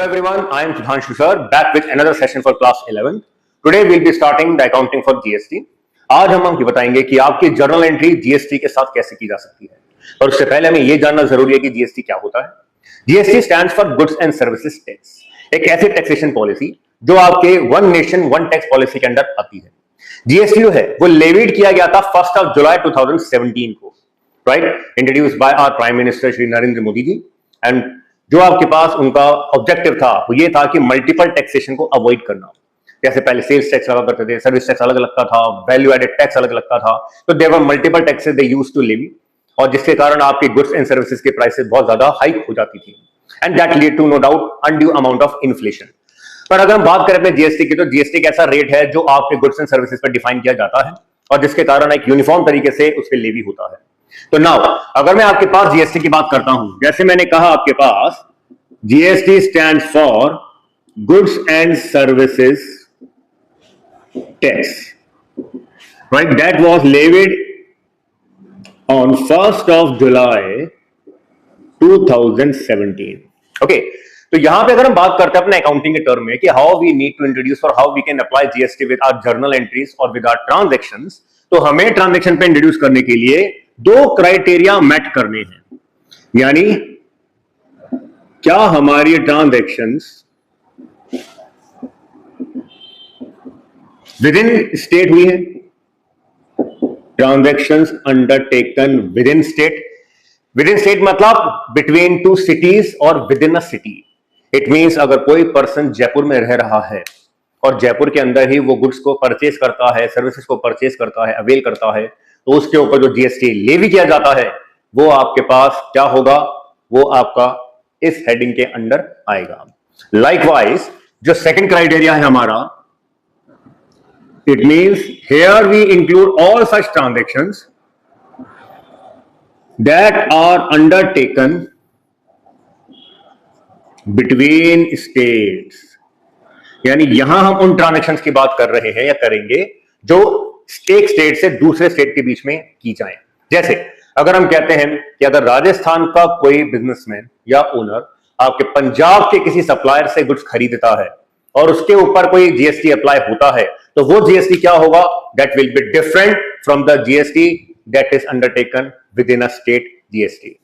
everyone, I am Sudhanshu sir, back with another session for class 11. Today we'll be starting the accounting for GST. आज हम आपको बताएंगे कि आपकी journal entry GST के साथ कैसे की जा सकती है। और उससे पहले हमें यह जानना जरूरी है कि जीएसटी क्या होता है। GST stands for goods and services tax, एक ऐसी टैक्सेशन पॉलिसी जो आपके one nation one tax policy के अंडर आती है। जीएसटी जो है वो लेविड किया गया था 1 जुलाई 2017 को, right, introduced by our prime minister Shri Narendra Modi ji. And जो आपके पास उनका ऑब्जेक्टिव था वो ये था कि मल्टीपल टैक्सेशन को अवॉइड करना। जैसे पहले सेल्स टैक्स लगा करते थे, सर्विस टैक्स अलग लगता था, वैल्यू एडेड टैक्स अलग लगता था, तो there were multiple taxes they used to levy, और जिसके कारण आपके गुड्स एंड सर्विसेज के प्राइसेस बहुत ज्यादा हाइक हो जाती थी। And that lead to no doubt undue amount of inflation. पर अगर हम बात करें अपने जीएसटी की, तो जीएसटी एक ऐसा रेट है जो आपके गुड्स एंड सर्विसेज पर डिफाइन किया जाता है और जिसके कारण एक यूनिफॉर्म तरीके से उस पर लेवी होता है। तो नाउ अगर मैं आपके पास जीएसटी की बात करता हूं, जैसे मैंने कहा आपके पास GST stands for Goods and Services Tax, right? That was levied on 1st of July 2017. Okay, तो यहां पे अगर हम बात करते हैं अपने अकाउंटिंग के टर्म में कि how we need to introduce और how we can apply GST with our journal entries और विद आवर ट्रांजैक्शंस, तो हमें ट्रांजैक्शन पे इंट्रोड्यूस करने के लिए दो क्राइटेरिया मेट करने हैं। यानी क्या हमारी ट्रांजैक्शंस विद इन स्टेट हुई है, transactions undertaken with in state. With in state मतलब बिटवीन टू सिटीज और with in a city. It means अगर कोई पर्सन जयपुर में रह रहा है और जयपुर के अंदर ही वो गुड्स को परचेज करता है, सर्विसेज को परचेज करता है, अवेल करता है, तो उसके ऊपर जो जीएसटी लेवी किया जाता है वो आपके पास क्या होगा, वो आपका इस हेडिंग के अंडर आएगा। लाइकवाइज जो सेकंड क्राइटेरिया है हमारा, it means here we include all such transactions that are undertaken between states. यानी यहां हम उन ट्रांजैक्शंस की बात कर रहे हैं या करेंगे जो एक स्टेट से दूसरे स्टेट के बीच में की जाए। जैसे अगर हम कहते हैं कि अगर राजस्थान का कोई बिजनेसमैन या ओनर आपके पंजाब के किसी सप्लायर से गुड्स खरीदता है और उसके ऊपर कोई जीएसटी अप्लाई होता है, तो वो जीएसटी क्या होगा, that will be different from the GST that is undertaken with in a state GST.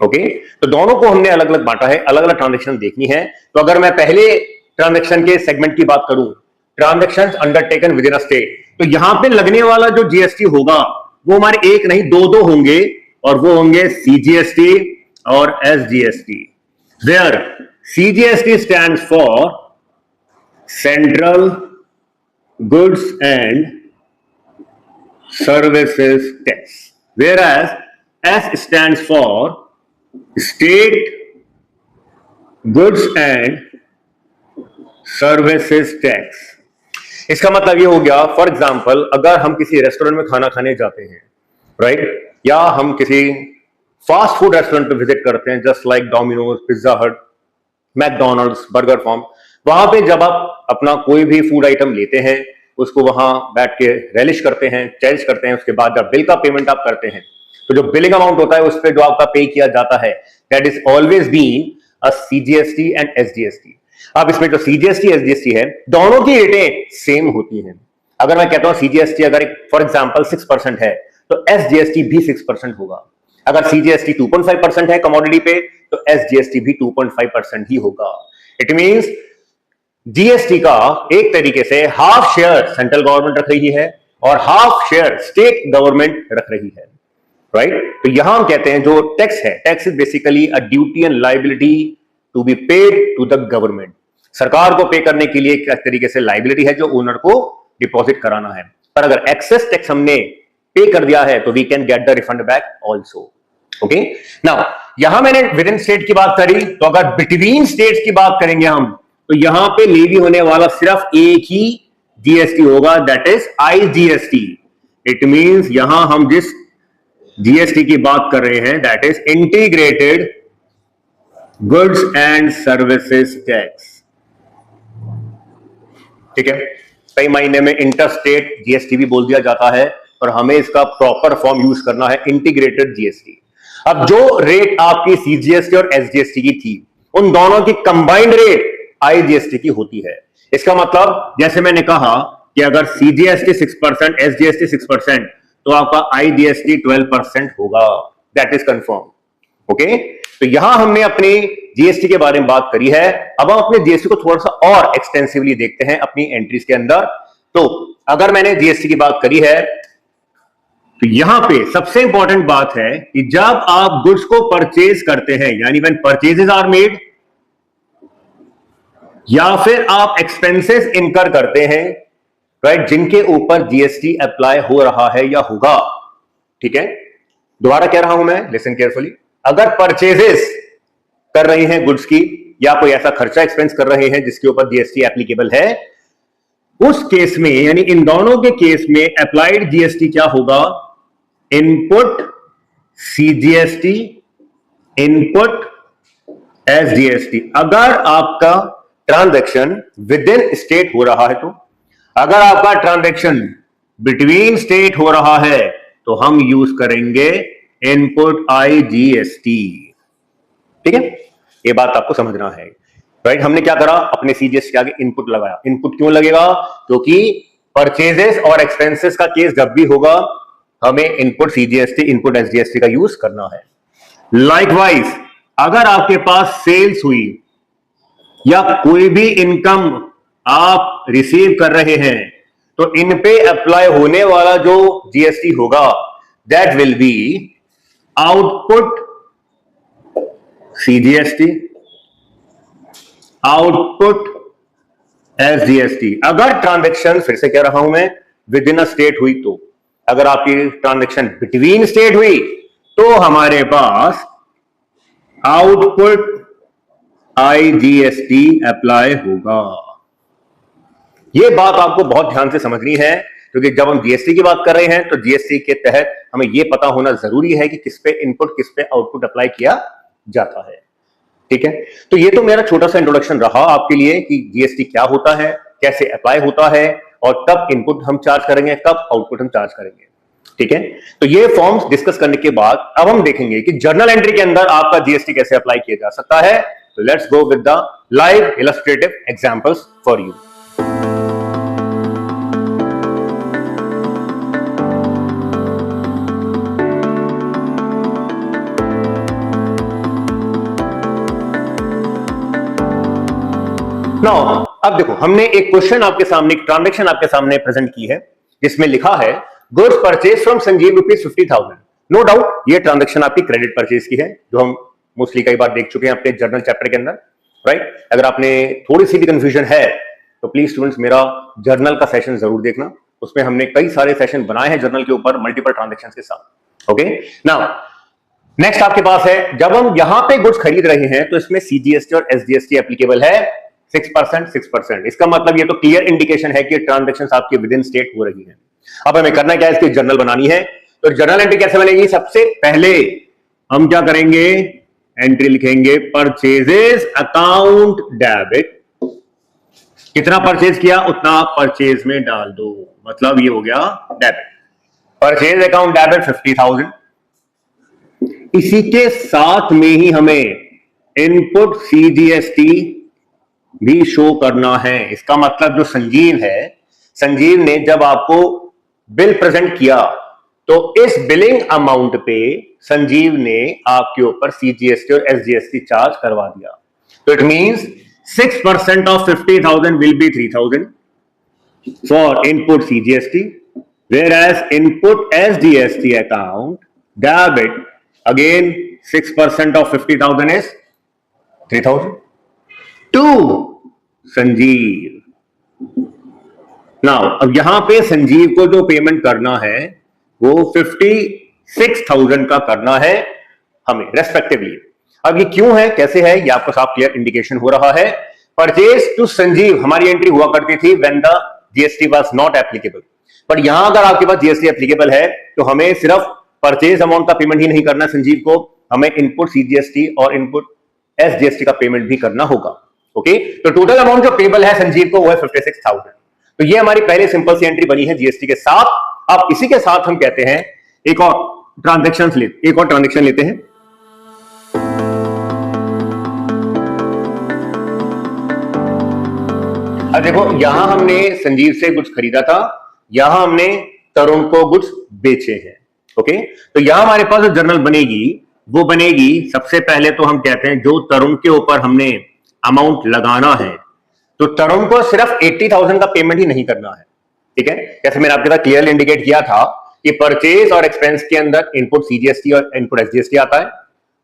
Okay, तो दोनों को हमने अलग अलग बांटा है, अलग अलग ट्रांजेक्शन देखनी है। तो अगर मैं पहले ट्रांजेक्शन के सेगमेंट की बात करूं, transaction undertaken with in a state, तो यहां पे लगने वाला जो जीएसटी होगा वो हमारे एक नहीं दो होंगे, और वो होंगे सीजीएसटी और SGST. Where CGST stands for central goods and services tax, whereas S stands for state goods and services tax. इसका मतलब ये हो गया, फॉर एग्जाम्पल अगर हम किसी रेस्टोरेंट में खाना खाने जाते हैं, राइट, या हम किसी फास्ट फूड रेस्टोरेंट पे विजिट करते हैं, जस्ट लाइक डोमिनोज, पिज्जा हट, मैकडॉनल्ड्स, बर्गर फॉर्म, वहां पे जब आप अपना कोई भी फूड आइटम लेते हैं, उसको वहां बैठ के रेलिश करते हैं, चेरिश करते हैं, उसके बाद जब बिल का पेमेंट आप करते हैं, तो जो बिलिंग अमाउंट होता है उस पर जो आपका पे किया जाता है, that is always been a CGST and SGST. अब इसमें जो सीजीएसटी एसजीएसटी है, दोनों की रेटें सेम होती हैं। अगर मैं कहता हूं सीजीएसटी अगर फॉर एग्जांपल 6% है, तो एसजीएसटी भी 6% होगा। अगर सीजीएसटी 2.5% है कमोडिटी पे, तो एसजीएसटी भी 2.5% ही होगा। इट मींस जीएसटी का एक तरीके से हाफ शेयर सेंट्रल गवर्नमेंट रख रही है और हाफ शेयर स्टेट गवर्नमेंट रख रही है, राइट। तो यहां हम कहते हैं जो टैक्स है, tax is basically a duty and liability to be paid to the government. सरकार को पे करने के लिए एक तरीके से लायबिलिटी है जो ओनर को डिपॉजिट कराना है। पर अगर एक्सेस टैक्स हमने पे कर दिया है तो we can get the refund back also. Okay, now यहां मैंने विद इन स्टेट की बात करी, तो अगर बिटवीन स्टेट्स की बात करेंगे हम, तो यहां पे लेवी होने वाला सिर्फ एक ही जीएसटी होगा, that is IGST. It means यहां हम जिस जीएसटी की बात कर रहे हैं, that is integrated goods and services tax. ठीक है, कई महीने में इंटर स्टेट जीएसटी भी बोल दिया जाता है, और हमें इसका प्रॉपर फॉर्म यूज करना है इंटीग्रेटेड जीएसटी। अब जो रेट आपकी सीजीएसटी और एसजीएसटी की थी, उन दोनों की कंबाइंड रेट आईजीएसटी की होती है। इसका मतलब जैसे मैंने कहा कि अगर सीजीएसटी 6%, एसजीएसटी 6%, तो आपका आईजीएसटी 12% होगा। That is confirm. ओके, तो यहां हमने अपनी जीएसटी के बारे में बात करी है। अब हम अपने जीएसटी को थोड़ा सा और एक्सटेंसिवली देखते हैं अपनी एंट्रीज के अंदर। तो अगर मैंने जीएसटी की बात करी है, तो यहां पे सबसे इंपॉर्टेंट बात है कि जब आप गुड्स को परचेज करते हैं, यानी व्हेन परचेजेस आर मेड, या फिर आप एक्सपेंसेस इनकर करते हैं, राइट, जिनके ऊपर जीएसटी अप्लाई हो रहा है या होगा। ठीक है, दोबारा कह रहा हूं मैं, लिसन केयरफुली। अगर परचेजेस कर रहे हैं गुड्स की, या कोई ऐसा खर्चा एक्सपेंस कर रहे हैं जिसके ऊपर जीएसटी एप्लीकेबल है, उस केस में, यानी इन दोनों के केस में अप्लाइड जीएसटी क्या होगा? Input CGST, input SGST. अगर आपका ट्रांजैक्शन विद इन स्टेट हो रहा है तो, अगर आपका ट्रांजैक्शन बिटवीन स्टेट हो रहा है तो हम यूज करेंगे इनपुट आईजीएसटी। ठीक है, ये बात आपको समझना है, राइट। हमने क्या करा? अपने सीजीएसटी के आगे इनपुट लगाया। इनपुट क्यों लगेगा? क्योंकि परचेजेस और एक्सपेंसेस का केस जब भी होगा, हमें इनपुट सीजीएसटी, इनपुट एसजीएसटी का यूज करना है। लाइकवाइज, अगर आपके पास सेल्स हुई या कोई भी इनकम आप रिसीव कर रहे हैं, तो इन पे अप्लाई होने वाला जो जीएसटी होगा, that will B output CGST, output SGST. अगर ट्रांजैक्शन, फिर से कह रहा हूं मैं, विद इन अ स्टेट हुई तो, अगर आपकी ट्रांजैक्शन बिटवीन स्टेट हुई तो हमारे पास आउटपुट आईजीएसटी अप्लाई होगा। यह बात आपको बहुत ध्यान से समझनी है, क्योंकि जब हम जीएसटी की बात कर रहे हैं तो जीएसटी के तहत हमें यह पता होना जरूरी है कि किस पे इनपुट, किस पे आउटपुट अप्लाई किया जाता है। ठीक है, तो ये तो मेरा छोटा सा इंट्रोडक्शन रहा आपके लिए कि जीएसटी क्या होता है, कैसे अप्लाई होता है, और कब इनपुट हम चार्ज करेंगे, कब आउटपुट हम चार्ज करेंगे। ठीक है, तो ये फॉर्म्स डिस्कस करने के बाद अब हम देखेंगे कि जर्नल एंट्री के अंदर आपका जीएसटी कैसे अप्लाई किया जा सकता है। तो let's go with the live illustrative examples for you. Now अब देखो, हमने एक क्वेश्चन आपके सामने, एक ट्रांजैक्शन आपके सामने प्रेजेंट की है, जिसमें लिखा है goods purchase from Sanjeev ₹50,000। No doubt ये ट्रांजैक्शन आपकी क्रेडिट परचेज की है, जो हम मोस्टली कई बार देख चुके हैं अपने जर्नल चैप्टर के अंदर, राइट। अगर आपने थोड़ी सी भी कंफ्यूजन है तो प्लीज स्टूडेंट्स मेरा जर्नल का सेशन जरूर देखना, उसमें हमने कई सारे सेशन बनाए हैं जर्नल के ऊपर मल्टीपल ट्रांजैक्शंस के साथ। ओके, नाउ नेक्स्ट आपके पास है, जब हम यहां पे गुड्स खरीद रहे हैं तो इसमें सीजीएसटी और एसजीएसटी एप्लीकेबल है 6%। इसका मतलब ये तो क्लियर इंडिकेशन है कि ट्रांजैक्शंस आपके विद इन स्टेट हो रही हैं। अब हमें करना क्या है, इसकी जर्नल बनानी है। तो जर्नल एंट्री कैसे बनेगी? सबसे पहले हम क्या करेंगे, एंट्री लिखेंगे परचेजेस अकाउंट डेबिट। कितना परचेज किया उतना परचेज में डाल दो, मतलब ये हो गया डेबिट। Purchase account debit 50,000। इसी के साथ में ही हमें इनपुट सीजीएसटी भी शो करना है। इसका मतलब जो संजीव है, संजीव ने जब आपको बिल प्रेजेंट किया तो इस बिलिंग अमाउंट पे संजीव ने आपके ऊपर सीजीएसटी और एसजीएसटी चार्ज करवा दिया। तो it means 6% of 50,000 will be 3,000 for input CGST, whereas input SGST account debit again 6% of 50,000 is 3,000 to Sanjeev. Now अब यहां पे संजीव को जो पेमेंट करना है वो 56,000 का करना है हमें रेस्पेक्टिवली। अब ये क्यों है, कैसे है, ये आपको साफ क्लियर इंडिकेशन हो रहा है। परचेज टू संजीव हमारी एंट्री हुआ करती थी when the GST was not applicable, but यहां अगर आपके पास जीएसटी एप्लीकेबल है तो हमें सिर्फ परचेज अमाउंट का पेमेंट ही नहीं करना संजीव को, हमें इनपुट सीजीएसटी और इनपुट एसजीएसटी का पेमेंट भी करना होगा। ओके, तो टोटल अमाउंट जो पेबल है संजीव को वो है 56,000। तो ये हमारी पहले सिंपल सी एंट्री बनी है जीएसटी के साथ। अब इसी के साथ हम कहते हैं एक और ट्रांजैक्शन लेते हैं। अब देखो यहां हमने संजीव से गुड्स खरीदा था, यहां हमने तरुण को गुड्स बेचे हैं। ओके, तो यहां हमारे पास जो जर्नल बनेगी वो बनेगी, सबसे पहले तो हम कहते हैं जो तरुण के ऊपर हमने अमाउंट लगाना है, तो तरुण को सिर्फ 80,000 का पेमेंट ही नहीं करना है। ठीक है, जैसे मैंने आपके साथ क्लियरली इंडिकेट किया था कि परचेज और एक्सपेंस के अंदर इनपुट सीजीएसटी और इनपुट एसजीएसटी आता है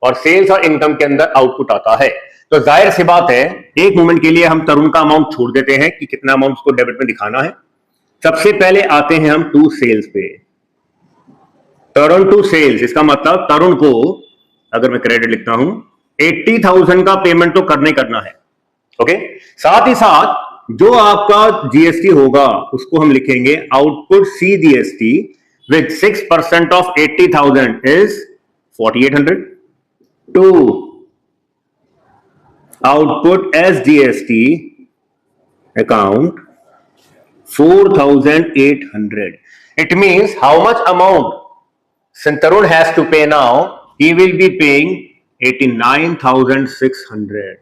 और सेल्स और इनकम के अंदर आउटपुट आता है। तो जाहिर सी बात है एक मोमेंट के लिए हम तरुण का अमाउंट छोड़ देते हैं कि कितना अमाउंट उसको डेबिट में दिखाना है। सबसे पहले आते हैं हम टू सेल्स पे, तरुण टू सेल्स। इसका मतलब तरुण को अगर मैं क्रेडिट लिखता हूं 80,000 का पेमेंट तो करना है। ओके, साथ ही साथ जो आपका जीएसटी होगा उसको हम लिखेंगे output CGST with 6% of 80,000 is 4,800 to output SGST account 4,800. It means how much amount Tarun has to pay now? He will be paying 89,600.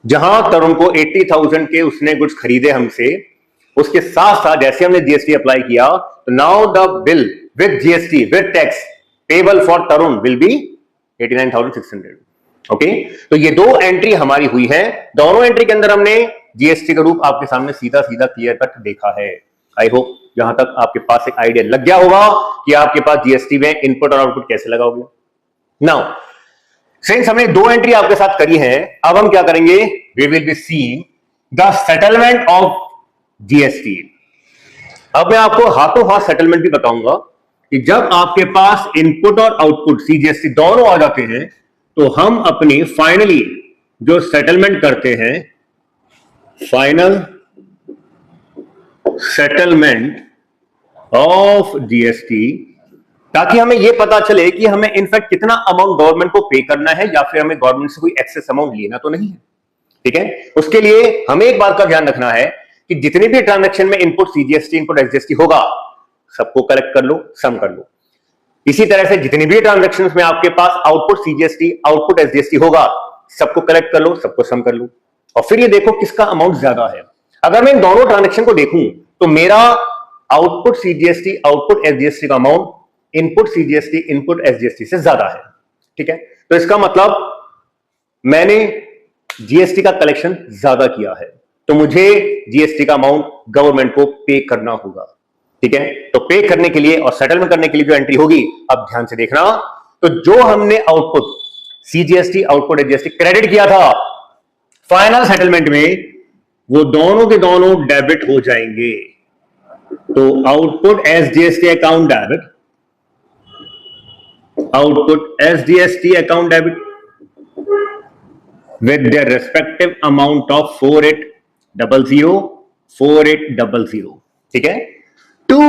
जहां तरुण को 80,000 के उसने गुड्स खरीदे हमसे, उसके साथ साथ जैसे हमने जीएसटी अप्लाई किया तो now the bill with GST with tax payable for Tarun will be 89,600. Okay, तो ये दो एंट्री हमारी हुई है। दोनों एंट्री के अंदर हमने जीएसटी का रूप आपके सामने सीधा सीधा क्लियर कट देखा है। आई होप यहां तक आपके पास एक आइडिया लग गया होगा कि आपके पास जीएसटी में इनपुट और आउटपुट कैसे लगाओगे। नाउ सिंस हमने दो एंट्री आपके साथ करी है, अब हम क्या करेंगे, we will be seeing the settlement of GST. अब मैं आपको हाथों हाथ सेटलमेंट भी बताऊंगा कि जब आपके पास इनपुट और आउटपुट सीजीएसटी दोनों आ जाते हैं तो हम अपनी फाइनली जो सेटलमेंट करते हैं, फाइनल सेटलमेंट ऑफ जीएसटी, ताकि हमें यह पता चले कि हमें इनफैक्ट कितना अमाउंट गवर्नमेंट को पे करना है या फिर हमें गवर्नमेंट से कोई एक्सेस अमाउंट लेना तो नहीं है। ठीक है, उसके लिए हमें एक बात का ध्यान रखना है कि जितने भी ट्रांजैक्शन में इनपुट सीजीएसटी इनपुट एसजीएसटी होगा सबको कलेक्ट कर लो, सम कर लो। इसी तरह से जितने भी ट्रांजैक्शंस में आपके पास आउटपुट सीजीएसटी आउटपुट एसजीएसटी होगा सबको कलेक्ट कर लो, सबको सम कर लो और फिर ये देखो किसका अमाउंट ज्यादा है। अगर मैं इन दोनों ट्रांजैक्शन को देखूं तो मेरा आउटपुट सीजीएसटी आउटपुट एसजीएसटी का amount input CGST input SGST से ज्यादा है। ठीक है, तो इसका मतलब मैंने जीएसटी का कलेक्शन ज्यादा किया है, तो मुझे जीएसटी का अमाउंट गवर्नमेंट को पे करना होगा। ठीक है, तो पे करने के लिए और सेटलमेंट करने के लिए जो एंट्री होगी, अब ध्यान से देखना, तो जो हमने output CGST output SGST credit किया था फाइनल सेटलमेंट में, वो दोनों के दोनों डेबिट हो जाएंगे। तो output SGST account debit, output SGST account debit with their respective amount of 4800 4800. ठीक है, टू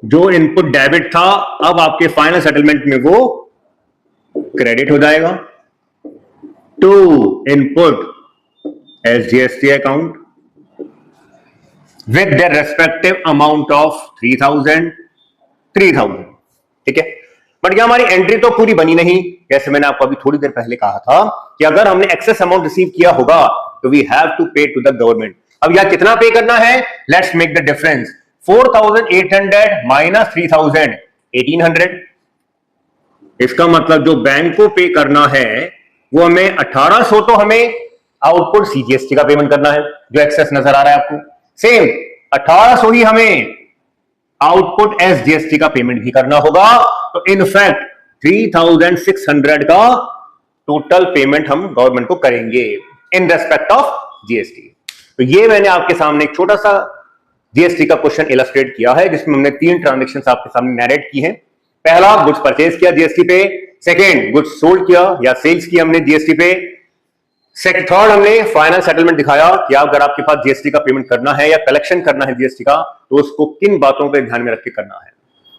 जो इनपुट डेबिट था अब आपके फाइनल सेटलमेंट में वो क्रेडिट हो जाएगा to input SGST account with their respective amount of 3000 3000. ठीक है, बट यह हमारी एंट्री तो पूरी बनी नहीं। जैसे मैंने आपको अभी थोड़ी देर पहले कहा था कि अगर हमने एक्सेस अमाउंट रिसीव किया होगा तो वी हैव टू पे टू द गवर्नमेंट। अब यह कितना पे करना है, let's make the difference. 4,800 minus 3,000 1,800। इसका मतलब जो बैंक को पे करना है वो हमें 1,800 तो हमें आउटपुट सीजीएसटी का पेमेंट करना है जो एक्सेस नजर आ रहा है आपको, सेम 1,800 ही हमें आउटपुट एसजीएसटी का पेमेंट भी करना होगा। तो इनफैक्ट 3,600 का टोटल पेमेंट हम गवर्नमेंट को करेंगे इन रेस्पेक्ट ऑफ जीएसटी। तो ये मैंने आपके सामने एक छोटा सा जीएसटी का क्वेश्चन इलस्ट्रेट किया है जिसमें हमने 3 ट्रांजैक्शंस आपके सामने नैरेट की हैं। पहला, गुड्स परचेज किया जीएसटी पे। सेकेंड, गुड्स सोल्ड किया या सेल्स किया हमने जीएसटी पे। थर्ड, हमने फाइनल सेटलमेंट दिखाया कि अगर आपके पास जीएसटी का पेमेंट करना है या कलेक्शन करना है जीएसटी का तो उसको किन बातों पे ध्यान में रख के करना है।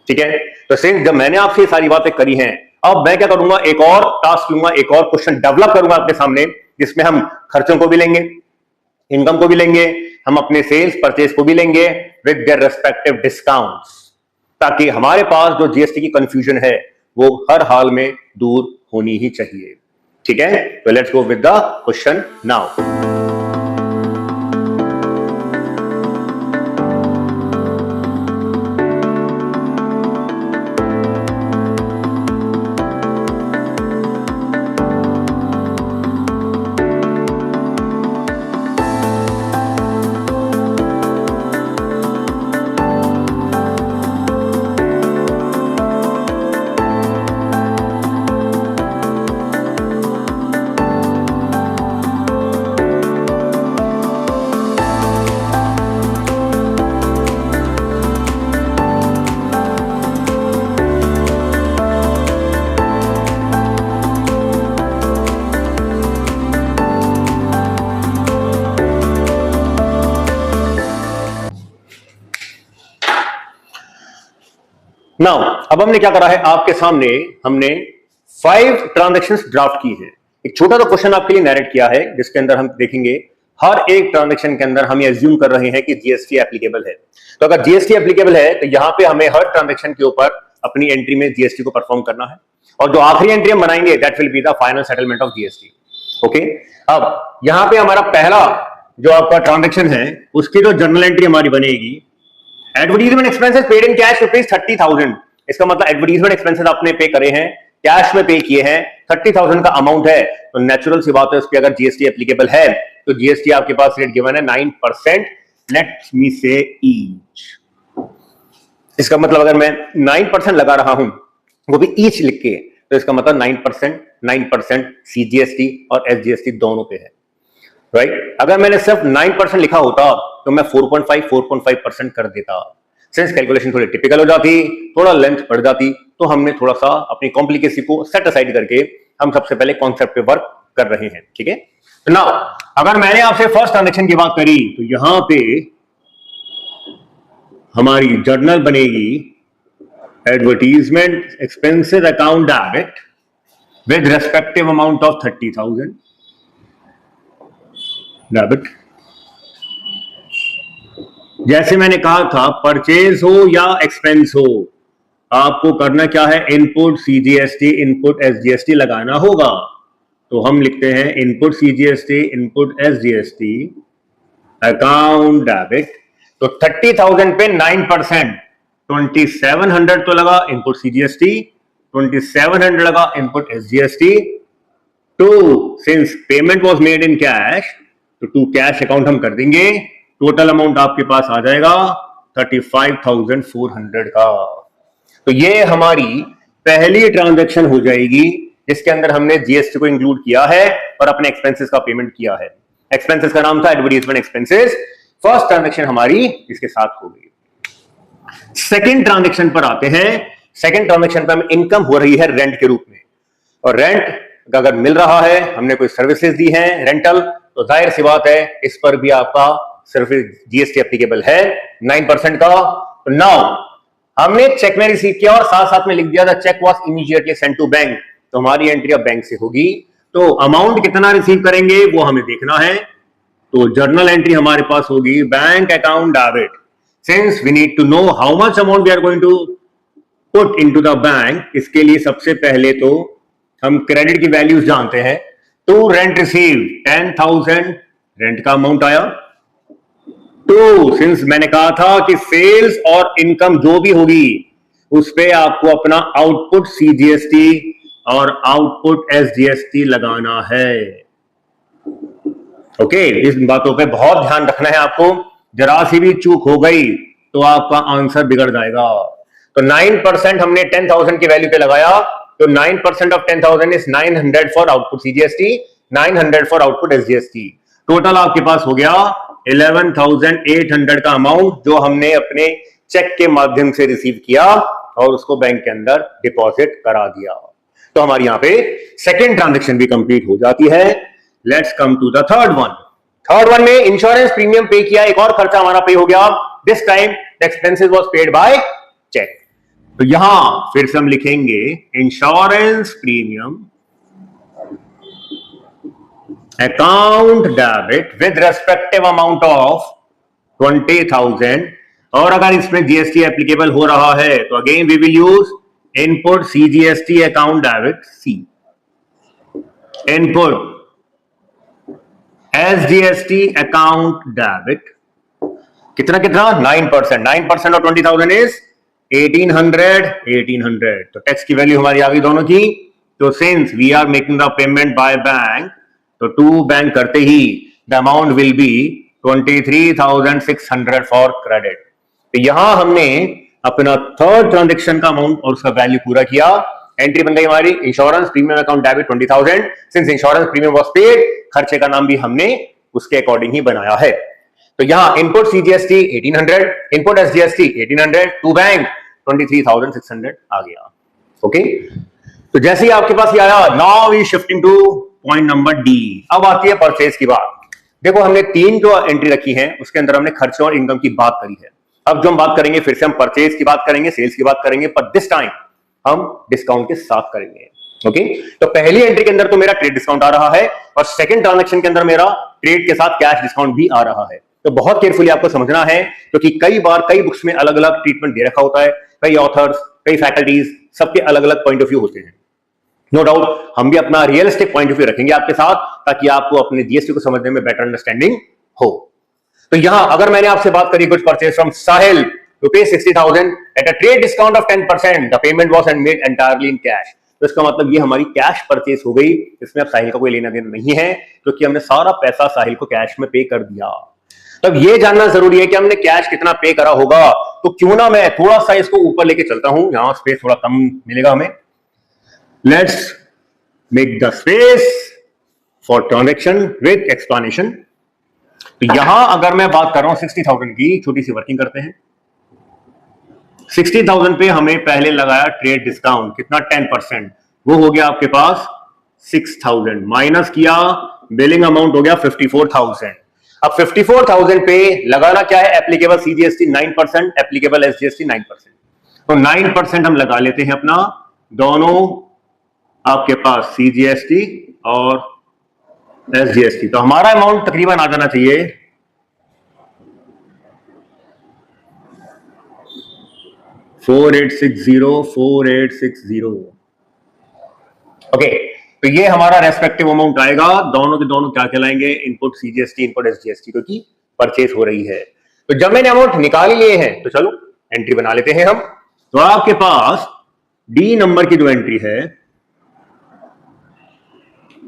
ठीक है, तो सिंस जब मैंने आपसे सारी बातें करी हैं, अब मैं क्या करूंगा, एक और टास्क लूंगा, एक और क्वेश्चन डेवलप करूंगा आपके सामने जिसमें हम खर्चों को भी लेंगे, इनकम को भी लेंगे, हम अपने सेल्स परचेज को भी लेंगे विद देयर रेस्पेक्टिव डिस्काउंट्स, ताकि हमारे पास जो जीएसटी की कंफ्यूजन है वो हर हाल में दूर होनी ही चाहिए। ठीक है, तो let's go with the question now. अब हमने क्या करा है, आपके सामने हमने 5 ट्रांजैक्शंस ड्राफ्ट की है। एक छोटा सा क्वेश्चन आपके लिए नैरेट किया है, जिसके अंदर हम देखेंगे हर एक ट्रांजैक्शन के अंदर हम ये अज्यूम कर रहे हैं कि जीएसटी एप्लीकेबल है। तो अगर जीएसटी एप्लीकेबल है तो यहां पे हमें हर ट्रांजैक्शन के ऊपर अपनी एंट्री में जीएसटी को परफॉर्म करना है, और जो आखिरी एंट्री हम बनाएंगे that will be the final settlement of GST. Okay, अब यहां पे हमारा पहला जो आपका ट्रांजैक्शन है उसकी जो जर्नल एंट्री हमारी बनेगी, advertisement expenses paid in cash ₹30,000। इसका मतलब एडवर्टीजमेंट एक्सपेंसेस आपने पे करे हैं, कैश में पे किए हैं, 30,000 का अमाउंट है, तो नेचुरल सी बात है उस पर अगर जीएसटी एप्लीकेबल है तो जीएसटी आपके पास रेट गिवन है 9%। लेट मी से ईच। इसका मतलब अगर मैं 9% लगा रहा हूं, वो भी ईच लिख के, तो इसका मतलब 9% सीजीएसटी और एसजीएसटी दोनों पे है, राइट। अगर मैंने सिर्फ 9% लिखा होता तो मैं 4.5% कर देता। सिंस कैलकुलेशन थोड़ी टिपिकल हो जाती, थोड़ा लेंथ बढ़ जाती, तो हमने थोड़ा सा अपनी कॉम्प्लिकेसी को सेट असाइड करके हम सबसे पहले कॉन्सेप्ट पे वर्क कर रहे हैं, ठीक है। तो नाउ अगर मैंने आपसे फर्स्ट ट्रांजैक्शन की बात करी तो यहां पे हमारी जर्नल बनेगी advertisement expenses account debit with respective amount of 30,000 debit. जैसे मैंने कहा था, परचेज हो या एक्सपेंस हो, आपको करना क्या है, इनपुट सीजीएसटी इनपुट एसजीएसटी लगाना होगा। तो हम लिखते हैं input CGST input SGST account debit. तो 30,000 पे 9%, 2700 तो लगा इनपुट सीजीएसटी, 2700 लगा इनपुट एसजीएसटी। तो since payment was made in cash, तो टू कैश अकाउंट हम कर देंगे। टोटल अमाउंट आपके पास आ जाएगा 35,400 का। तो ये हमारी पहली ट्रांजैक्शन हो जाएगी जिसके अंदर हमने जीएसटी को इंक्लूड किया है और अपने एक्सपेंसेस का पेमेंट किया है। एक्सपेंसेस का नाम था एडवर्टीजमेंट एक्सपेंसेस। फर्स्ट ट्रांजैक्शन हमारी इसके साथ हो गई। सेकंड ट्रांजैक्शन पर आते हैं। सेकंड ट्रांजैक्शन पर हमें इनकम हो रही है रेंट के रूप में, और रेंट अगर मिल रहा है, हमने कोई सर्विसेज दी है रेंटल, तो जाहिर सी बात है इस पर भी आपका सिर्फ जीएसटी एप्लीकेबल है 9% का। तो नाउ हमने चेक में रिसीव किया और साथ साथ में लिख दिया the cheque was immediately sent to bank, तो हमारी एंट्री अब बैंक से होगी। तो अमाउंट कितना रिसीव करेंगे वो हमें देखना है। तो जर्नल एंट्री हमारे पास होगी bank account debit. Since we need to know how much amount we are going to put into the bank, इसके लिए सबसे पहले तो हम क्रेडिट की वैल्यूज जानते हैं। टू रेंट रिसीव 10,000 रेंट का अमाउंट आया। तो सिंस मैंने कहा था कि सेल्स और इनकम जो भी होगी उस पे आपको अपना आउटपुट सीजीएसटी और आउटपुट एसजीएसटी लगाना है। ओके, इस बातों पे बहुत ध्यान रखना है आपको। जरा सी भी चूक हो गई तो आपका आंसर बिगड़ जाएगा। तो 9% हमने 10,000 की वैल्यू पे लगाया, तो 9% of 10,000 is 900 for output CGST, 900 for output SGST. Total आपके पास हो गया 11,800 का अमाउंट जो हमने अपने चेक के माध्यम से रिसीव किया और उसको बैंक के अंदर डिपॉजिट करा दिया। तो हमारी यहां पे सेकेंड ट्रांजैक्शन भी कंप्लीट हो जाती है। Let's come to the third one. Third one में इंश्योरेंस प्रीमियम पे किया, एक और खर्चा हमारा पे हो गया। This time the expenses was paid by cheque. तो यहां फिर से हम लिखेंगे insurance premium account debit with respective amount of 20,000, और अगर इसमें जीएसटी एप्लीकेबल हो रहा है तो again we will use input CGST account debit सी, इनपुट एसजीएसटी अकाउंट डेबिट कितना कितना 9%, 9% और 20,000 इज 1800। तो टैक्स की वैल्यू हमारी आ गई दोनों की। तो since we are making the payment by bank, तो टू बैंक करते ही the amount will be 23,600 for credit. तो यहां हमने अपना थर्ड ट्रांजैक्शन का अमाउंट और उसका वैल्यू पूरा किया। एंट्री बन गई हमारी insurance premium account debit 20,000। Since insurance premium was paid, खर्चे का नाम भी हमने उसके अकॉर्डिंग ही बनाया है। तो यहां input CGST 1800, input SGST 1800, to bank 23,600 आ गया। ओके, तो जैसे ही आपके पास ये आया, now we shifting to point number D. अब आती है परचेज की बात। देखो हमने 3 जो एंट्री रखी है उसके अंदर हमने खर्चे और इनकम की बात करी है। अब जो हम बात करेंगे, फिर से हम परचेज की बात करेंगे, सेल्स की बात करेंगे, पर दिस टाइम हम डिस्काउंट के साथ करेंगे। ओके, तो पहली एंट्री के अंदर तो मेरा ट्रेड डिस्काउंट आ रहा है और सेकंड ट्रांजैक्शन के अंदर मेरा ट्रेड के साथ कैश डिस्काउंट भी आ रहा है। तो बहुत केयरफुली आपको समझना है, क्योंकि कई बार कई बुक्स में अलग अलग ट्रीटमेंट दे रखा होता है, कई ऑथर्स, कई फैकल्टीज, सबके अलग अलग पॉइंट ऑफ व्यू होते हैं। नो डाउट हम भी अपना रियलिस्टिक पॉइंट ऑफ व्यू रखेंगे आपके साथ, ताकि आपको अपने जीएसटी को समझने में बेटर अंडरस्टैंडिंग हो। तो यहां अगर मैंने आपसे बात करी goods purchase from Sahil ₹60,000 at a trade discount of 10%, the payment was made entirely in cash, तो इसका मतलब ये हमारी कैश परचेज हो गई। इसमें अब साहिल का कोई लेना देना नहीं है, क्योंकि हमने सारा पैसा साहिल को कैश में पे कर दिया। तब ये जानना जरूरी है कि हमने कैश कितना पे करा होगा। तो क्यों ना मैं थोड़ा सा इसको ऊपर लेके चलता हूं, यहां स्पेस थोड़ा कम मिलेगा हमें। Let's make the space for transaction with explanation. तो यहां अगर मैं बात कर रहा हूं 60,000 की, छोटी सी वर्किंग करते हैं। 60,000 पे हमें पहले लगाया ट्रेड डिस्काउंट, कितना 10%, वो हो गया आपके पास 6,000, माइनस किया बिलिंग अमाउंट हो गया 54,000। अब 54,000 पे लगाना क्या है, एप्लीकेबल सीजीएसटी 9%, एप्लीकेबल एसजीएसटी 9%। तो 9% हम लगा लेते हैं अपना, दोनों आपके पास सीजीएसटी और एसजीएसटी। तो हमारा अमाउंट तकरीबन आ जाना चाहिए 4860। ओके, तो ये हमारा रेस्पेक्टिव अमाउंट आएगा। दोनों के दोनों क्या कहलाएंगे, इनपुट सीजीएसटी, इनपुट एसजीएसटी, क्योंकि परचेज हो रही है। तो जब मैंने अमाउंट निकाल लिए हैं, तो चलो एंट्री बना लेते हैं हम। तो आपके पास डी नंबर की जो एंट्री है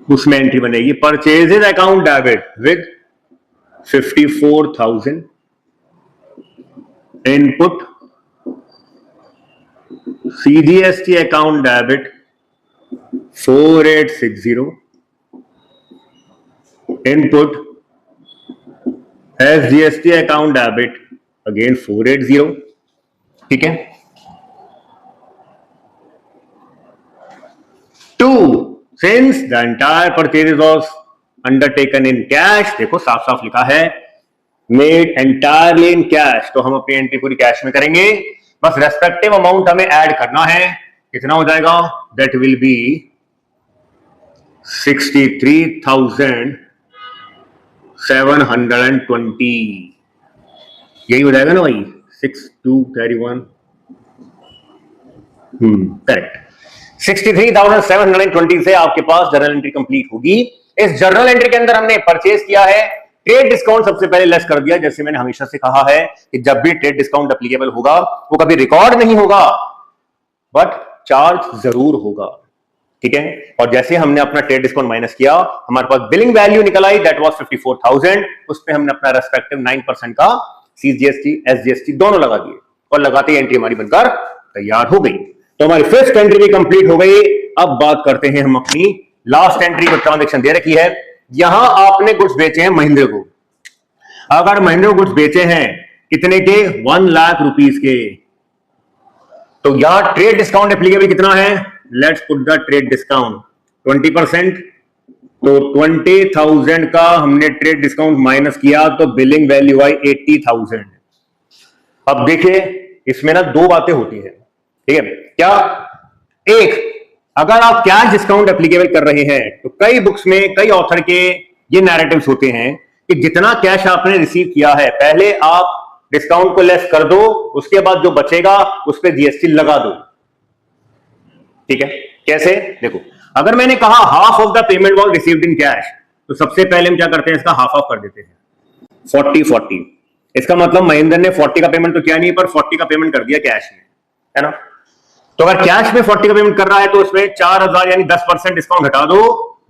उसमें एंट्री बनेगी purchases account debit with 54,000, input CGST account debit 4860, input SGST account debit again 480। ठीक है। 2, since the entire purchase was undertaken in cash, देखो साफ साफ लिखा है made entirely in cash, तो हम अपनी एंट्री पूरी कैश में करेंगे। बस रेस्पेक्टिव अमाउंट हमें ऐड करना है, कितना हो जाएगा, दैट विल बी 63,720। यही हो जाएगा ना भाई, 62 कैरी 1, करेक्ट। 63,720 से आपके पास जर्नल एंट्री कंप्लीट होगी। इस जर्नल एंट्री के अंदर हमने परचेज किया है, ट्रेड डिस्काउंट सबसे पहले लेस कर दिया। जैसे मैंने हमेशा से कहा है कि जब भी ट्रेड डिस्काउंट एप्लीकेबल होगा वो कभी रिकॉर्ड नहीं होगा, बट चार्ज जरूर होगा। ठीक है। और जैसे हमने अपना ट्रेड डिस्काउंट माइनस किया, हमारे पास बिलिंग वैल्यू निकल आई, दैट वाज 54,000। उस पे हमने अपना रेस्पेक्टिव 9% का सीजीएसटी एसजीएसटी दोनों लगा दिए, और लगाते ही एंट्री हमारी बनकर तैयार हो गई। तो हमारी फर्स्ट एंट्री भी कंप्लीट हो गई। अब बात करते हैं हम अपनी लास्ट एंट्री, जो ट्रांजेक्शन दे रखी है। यहां आपने गुड्स बेचे हैं महिंद्रा को। अगर महिंद्रा को गुड्स बेचे हैं कितने के, 1 लाख रुपीस के, तो यहां ट्रेड डिस्काउंट एप्लीकेबल कितना है, let's put the trade discount 20%। तो 20,000 का हमने ट्रेड डिस्काउंट माइनस किया, तो बिलिंग वैल्यू आई 80,000। अब देखिए इसमें ना दो बातें होती हैं, ठीक है क्या। एक, अगर आप कैश डिस्काउंट एप्लीकेबल कर रहे हैं तो कई बुक्स में कई ऑथर के ये नैरेटिव्स होते हैं कि जितना कैश आपने रिसीव किया है पहले आप डिस्काउंट को लेस कर दो, उसके बाद जो बचेगा उस पर जीएसटी लगा दो। ठीक है, कैसे, देखो अगर मैंने कहा half of the payment was received in cash, तो सबसे पहले हम क्या करते हैं, इसका हाफ ऑफ कर देते हैं, 40-40। इसका मतलब महेंद्र ने 40 का पेमेंट तो किया नहीं, पर 40 का पेमेंट कर दिया कैश में, है ना। तो अगर कैश में 40 का पेमेंट कर रहा है तो उसमें 4,000 यानी 10% डिस्काउंट हटा दो,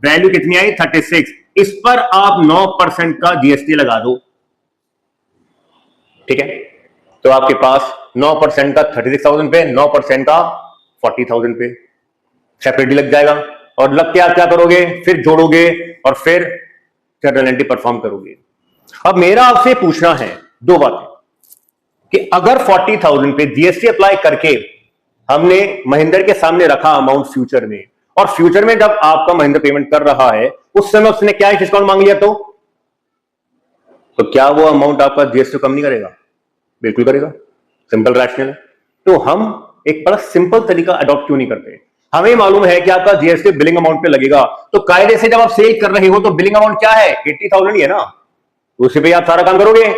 वैल्यू कितनी आई 36। इस पर आप 9% का जीएसटी लगा दो। ठीक है, तो आपके पास 9% का 36,000 पे, 9% का 40,000 पे सेपरेटली लग जाएगा। और लग के आप क्या करोगे, फिर जोड़ोगे और फिर जर्नल एंट्री परफॉर्म करोगे। अब मेरा आपसे पूछना है दो बातें कि अगर 40,000 पे जीएसटी अप्लाई करके हमने महिंद्र के सामने रखा अमाउंट फ्यूचर में, और फ्यूचर में जब आपका महिंद्र पेमेंट कर रहा है उस समय उसने क्या डिस्काउंट मांग लिया, तो क्या वो अमाउंट आपका जीएसटी कम नहीं करेगा, बिल्कुल करेगा, सिंपल रैशनल है। तो हम एक बड़ा सिंपल तरीका अडॉप्ट क्यों नहीं करते? हमें मालूम है कि आपका जीएसटी बिलिंग अमाउंट पे लगेगा, तो कायदे से जब आप सेल कर रहे हो तो बिलिंग अमाउंट क्या है? 80,000 ही है ना, तो उसी पे आप सारा काम करोगे।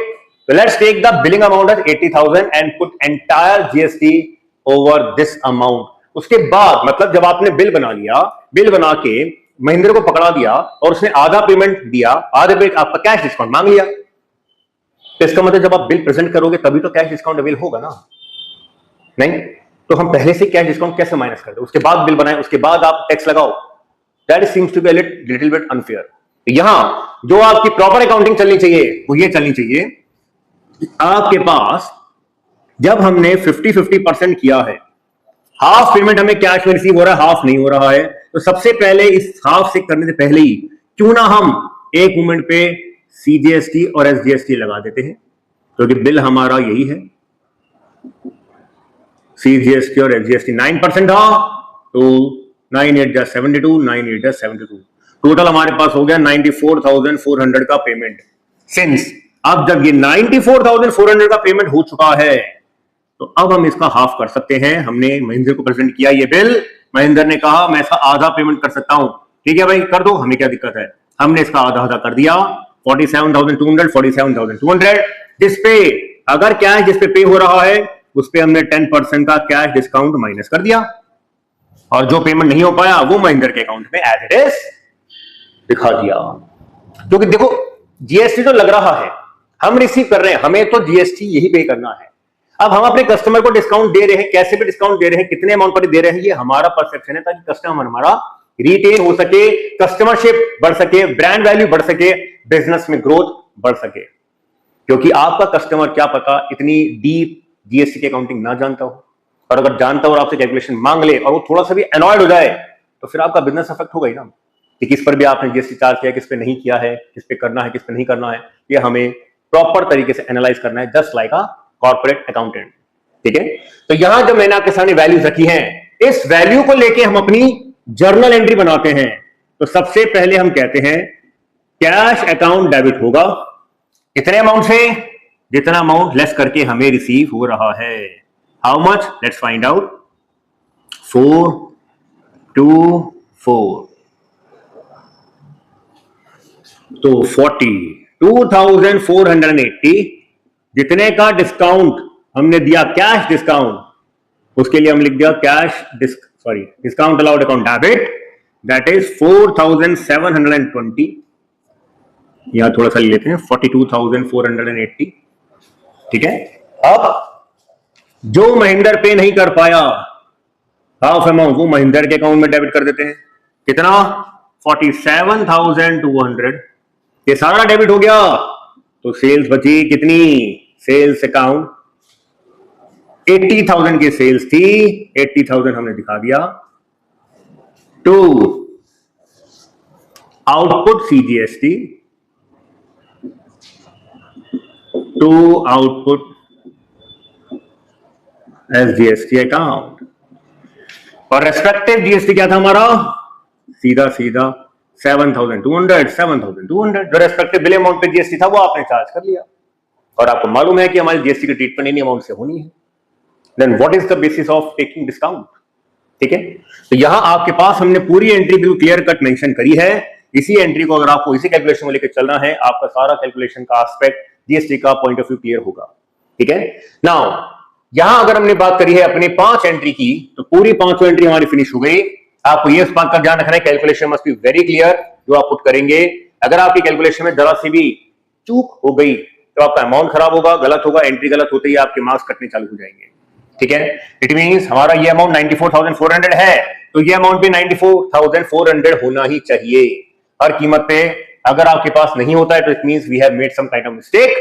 तो let's take the billing amount as 80,000 and put entire GST over this amount. उसके बाद मतलब जब आपने बिल बना लिया, बिल बना के महिंद्रा को पकड़ा दिया और उसने आधा पेमेंट दिया, आधे पे आपका कैश डिस्काउंट मांग लिया, तो इसका मतलब जब आप बिल प्रेजेंट करोगे तभी तो कैश डिस्काउंट अवेल होगा ना, नहीं? तो हम पहले से कैश डिस्काउंट कैसे माइनस कर दे, उसके बाद बिल बनाए, उसके बाद आप टैक्स लगाओ? That seems to be little bit unfair. यहां जो आपकी प्रॉपर अकाउंटिंग चलनी चाहिए वो ये चलनी चाहिए, आपके पास जब हमने 50-50% किया है, हाफ पेमेंट हमें कैश में रिसीव हो रहा है, हाफ नहीं हो रहा है, तो सबसे पहले इस हाफ से करने से पहले ही क्यों ना हम एक मोमेंट पे सीजीएसटी और एसजीएसटी लगा देते हैं, क्योंकि बिल हमारा यही है। सीजीएसटी और एसजीएसटी 9% था, तो 9 8 72, 9 8 72, टोटल हमारे पास हो गया 94,400 का पेमेंट। सिंस अब जब ये 94,400 का पेमेंट हो चुका है, तो अब हम इसका हाफ कर सकते हैं। हमने महेंद्र को प्रेजेंट किया ये बिल, महेंद्र ने कहा मैं इसका आधा पेमेंट कर सकता हूं, ठीक है भाई कर दो, हमें क्या दिक्कत है। हमने इसका आधा आधा कर दिया, 47,200, 47,200, जिसपे अगर कैश जिसपे पे हो रहा है उस पे हमने 10% का कैश डिस्काउंट माइनस कर दिया, और जो पेमेंट नहीं हो पाया वो महेंद्र के अकाउंट में एज इट इज दिखा दिया। क्योंकि देखो जीएसटी तो लग रहा है, हम रिसीव कर रहे हैं, हमें तो जीएसटी यही पे करना है। अब हम अपने कस्टमर को डिस्काउंट दे रहे हैं, कैसे भी डिस्काउंट दे रहे हैं, कितने अमाउंट पर दे रहे हैं, ये हमारा परसेप्शन है, ताकि कस्टमर हमारा रिटेन हो सके, कस्टमरशिप बढ़ सके, ब्रांड वैल्यू बढ़ सके, बिजनेस में ग्रोथ बढ़ सके। क्योंकि आपका कस्टमर क्या पता इतनी डीप जीएसटी की अकाउंटिंग ना जानता हो, और अगर जानता हो और आपसे कैलकुलेशन मांग ले और वो थोड़ा सा भी अनॉयड हो जाए, तो फिर आपका बिजनेस अफेक्ट होगा ही ना, कि किस पर भी आपने जीएसटी चार्ज किया, किस पे नहीं किया है, किस पे करना है, किस पे नहीं करना है, ये हमें प्रॉपर तरीके से एनालाइज करना है, just like a corporate accountant, ठीक है। तो यहां जब मैंने आपके सामने वैल्यूज रखी हैं, इस वैल्यू को लेके हम अपनी जर्नल एंट्री बनाते हैं। तो सबसे पहले हम कहते हैं कैश अकाउंट डेबिट होगा कितने अमाउंट से, जितना अमाउंट लेस करके हमें रिसीव हो रहा है। How much, let's find out. 424, तो 42,480 जितने का डिस्काउंट हमने दिया, कैश डिस्काउंट, उसके लिए हम लिख दिया cash discount allowed account debit, that is 4,720। यहां थोड़ा सा ले लेते हैं, 42,480, ठीक है। अब जो महेंद्र पे नहीं कर पाया हाफ अमाउंट, वो महेंद्र के अकाउंट में डेबिट कर देते हैं। कितना, 47,200, ये सारा डेबिट हो गया। तो सेल्स बची कितनी, सेल्स अकाउंट 80,000 की सेल्स थी, 80,000 हमने दिखा दिया to output CGST, to output SGST account, और रेस्पेक्टिव जीएसटी क्या था हमारा, सीधा 7,200, 7,200, जो रेस्पेक्टिव बिल अमाउंट पे जीएसटी था वो आपने चार्ज कर लिया, और आपको मालूम है कि हमारी जीएसटी की ट्रीटमेंट इन्हीं अमाउंट से होनी है। Then what is the basis of taking discount, ठीक है। तो यहां आपके पास हमने पूरी एंट्री बिल्कुल क्लियर कट मेंशन करी है। इसी एंट्री को अगर आपको इसी कैलकुलेशन को लेकर चलना है, आपका सारा कैलकुलेशन का एस्पेक्ट जीएसटी का पॉइंट ऑफ व्यू क्लियर होगा, ठीक है। नाउ यहां अगर हमने बात करी है अपनी 5 एंट्री की, तो पूरी 5 एंट्री हमारी फिनिश हो गई। आपको ये इस बात का ध्यान रखना है, calculation must be very clear जो आप पुट करेंगे। अगर आपकी कैलकुलेशन में जरा सी भी चूक हो गई तो आपका अमाउंट खराब होगा, गलत होगा, एंट्री गलत होते ही आपके मार्क्स कटने चालू हो जाएंगे, ठीक है। इट मींस हमारा ये अमाउंट 94,400 है, तो ये अमाउंट भी 94,400 होना ही चाहिए हर कीमत पे। अगर आपके पास नहीं होता है तो it means we have made some kind of mistake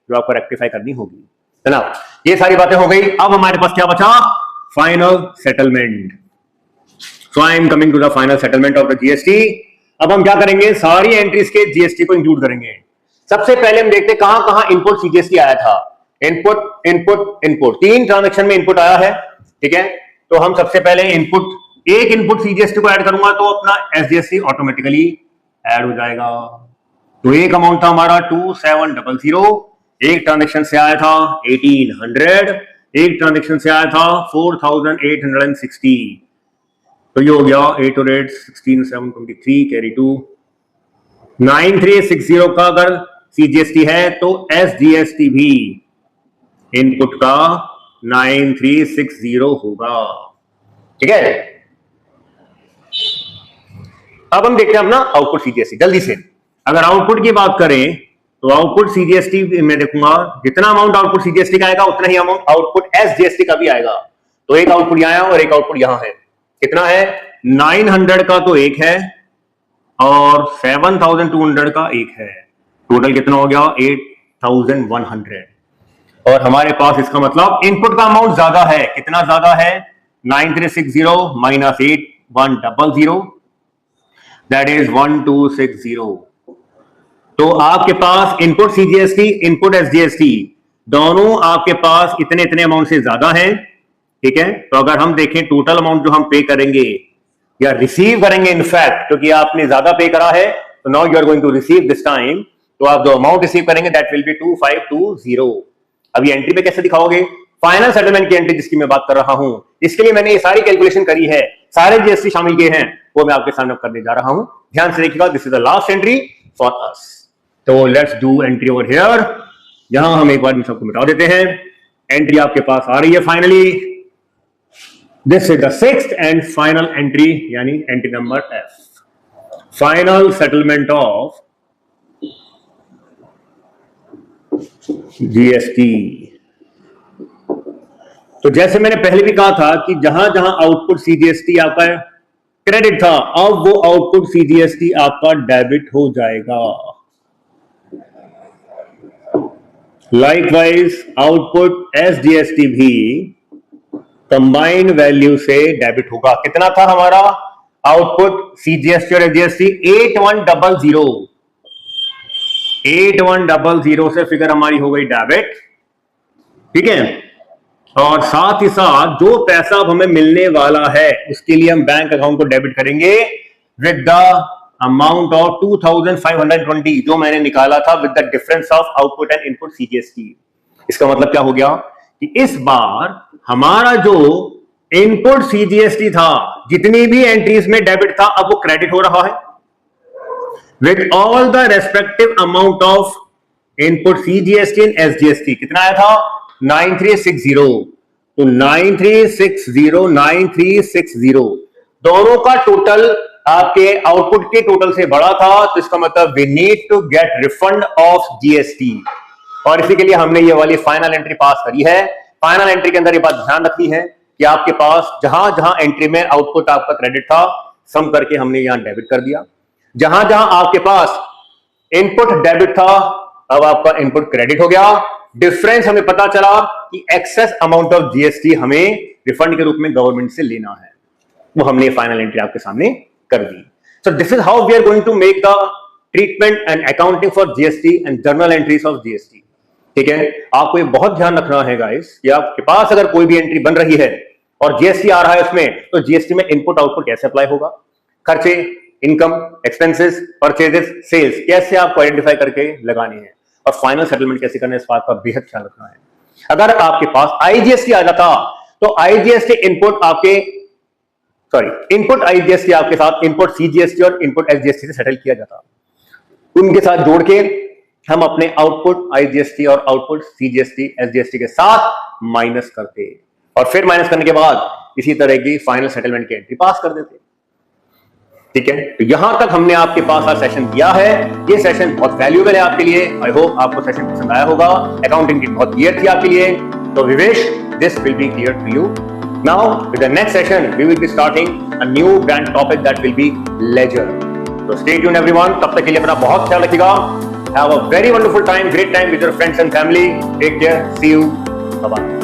जो आपको रेक्टिफाई करनी होगी, है ना। ये सारी बातें हो गई। अब हमारे पास क्या बचा, final settlement. So I am coming to the final settlement of the GST. अब हम क्या करेंगे, सारी एंट्रीज के जीएसटी को इंक्लूड करेंगे। सबसे पहले हम देखते हैं कहां कहां इनपुट सीजीएसटी आया था। इनपुट इनपुट इनपुट, 3 ट्रांजेक्शन में इनपुट आया है, ठीक है। तो हम सबसे पहले एक इनपुट सीजीएसटी को ऐड करूंगा तो अपना एसजीएसटी ऑटोमेटिकली ऐड हो जाएगा। तो एक अमाउंट था हमारा 2700, एक ट्रांजेक्शन से आया था 1800, एक ट्रांजेक्शन से आया था 4860। तो ये हो गया 8 और 8 16 7 23 कैरी 2 9360 का अगर सीजीएसटी है तो एसजीएसटी भी इनपुट का 9360 होगा। ठीक है, अब हम देखते हैं अपना आउटपुट सीजीएसटी जल्दी से। अगर आउटपुट की बात करें तो आउटपुट सीजीएसटी में देखूंगा जितना अमाउंट आउटपुट सीजीएसटी का आएगा उतना ही अमाउंट आउटपुट एसजीएसटी का भी आएगा। तो एक आउटपुट यहां है और एक आउटपुट यहां है। कितना है? 900 का तो एक है और 7200 का एक है। टोटल कितना हो गया? 8100। और हमारे पास इसका मतलब इनपुट का अमाउंट ज्यादा है। कितना ज्यादा है? 9360 माइनस 8100 दैट इज 1260। तो आपके पास इनपुट सीजीएसटी इनपुट एसजीएसटी दोनों आपके पास इतने इतने अमाउंट से ज्यादा है। ठीक है, तो अगर हम देखें टोटल अमाउंट जो हम पे करेंगे या रिसीव करेंगे, इनफैक्ट क्योंकि आपने ज्यादा पे करा है तो now you are going to receive this time, तो आप जो अमाउंट रिसीव करेंगे दैट विल बी 2520। अब ये एंट्री पे कैसे दिखाओगे? फाइनल सेटलमेंट की एंट्री जिसकी मैं बात कर रहा हूं, इसके लिए मैंने ये सारी कैलकुलेशन करी है, सारे जीएसटी शामिल किए हैं, वो मैं आपके सामने करने जा रहा हूं। ध्यान से देखिएगा, this is the last entry for us. तो let's do entry over here. यहां हम एक बार इन सबको मिटा देते हैं। एंट्री आपके पास आ रही है finally. This is the 6th and final entry, यानी entry number F, final settlement of GST. तो जैसे मैंने पहले भी कहा था कि जहां जहां आउटपुट सीजीएसटी आपका क्रेडिट था, अब वो आउटपुट सीजीएसटी आपका डेबिट हो जाएगा। लाइकवाइज आउटपुट एसजीएसटी भी कंबाइंड वैल्यू से डेबिट होगा। कितना था हमारा आउटपुट सीजीएसटी और एसजीएसटी? 8100 से फिगर हमारी हो गई डेबिट। ठीक है, और साथ ही साथ जो पैसा अब हमें मिलने वाला है उसके लिए हम बैंक अकाउंट को डेबिट करेंगे विद द अमाउंट ऑफ 2520 जो मैंने निकाला था with the difference of output and input CGST. इसका मतलब क्या हो गया कि इस बार हमारा जो इनपुट सीजीएसटी था, जितनी भी एंट्रीज में डेबिट था, अब वो क्रेडिट हो रहा है with all the respective amount of input CGST and SGST. कितना आया था? 9360। तो 9360 दोनों का टोटल आपके आउटपुट के टोटल से बड़ा था, तो इसका मतलब we need to get refund of GST. और इसी के लिए हमने ये वाली फाइनल एंट्री पास करी है। फाइनल एंट्री के अंदर ये बात ध्यान रखनी है कि आपके पास जहां जहां एंट्री में आउटपुट आपका क्रेडिट था, सम करके हमने यहां डेबिट कर दिया। जहां जहां आपके पास इनपुट डेबिट था, अब आपका इनपुट क्रेडिट हो गया। डिफरेंस हमें पता चला कि एक्सेस अमाउंट ऑफ जीएसटी हमें रिफंड के रूप में गवर्नमेंट से लेना है, वो हमने फाइनल एंट्री आपके सामने कर दी। So this is how we are going to make the treatment and accounting for GST and journal entries of GST. ठीक है, आपको ये बहुत ध्यान रखना है गाइस कि आपके पास अगर कोई भी एंट्री बन रही है और जीएसटी आ रहा है उसमें, तो जीएसटी में इनपुट आउटपुट कैसे अप्लाई होगा, खर्चे, इनकम, एक्सपेंसेस, परचेजेस, सेल्स कैसे आपको आइडेंटिफाई करके लगाने हैं, और फाइनल सेटलमेंट कैसे करना है, इस बात का बेहद ख्याल रखना है। अगर आपके पास आईजीएसटी आ जाता तो आईजीएसटी इनपुट आईजीएसटी आपके साथ इनपुट सीजीएसटी और इनपुट एसजीएसटी से सेटल किया जाता, उनके साथ जोड़ के हम अपने आउटपुट आईजीएसटी और आउटपुट सीजीएसटी एसजीएसटी के साथ माइनस करते, और फिर माइनस करने के बाद इसी तरह की फाइनल सेटलमेंट की एंट्री पास कर देते। ठीक है, तो यहां तक हमने आपके पास आज सेशन दिया है। ये सेशन बहुत वैल्यूएबल है आपके लिए। आई होप आपको सेशन पसंद आया होगा। अकाउंटिंग की बहुत क्लियर थी आपके लिए, तो we wish this will be clear to you. Now with the next session we will be starting a new brand topic that will be ledger. तो स्टे ट्यून्ड एवरीवन, तब तक के लिए अपना बहुत ख्याल रखिएगा। Have a very wonderful time, great time with your friends and family. Take care, see you, bye bye.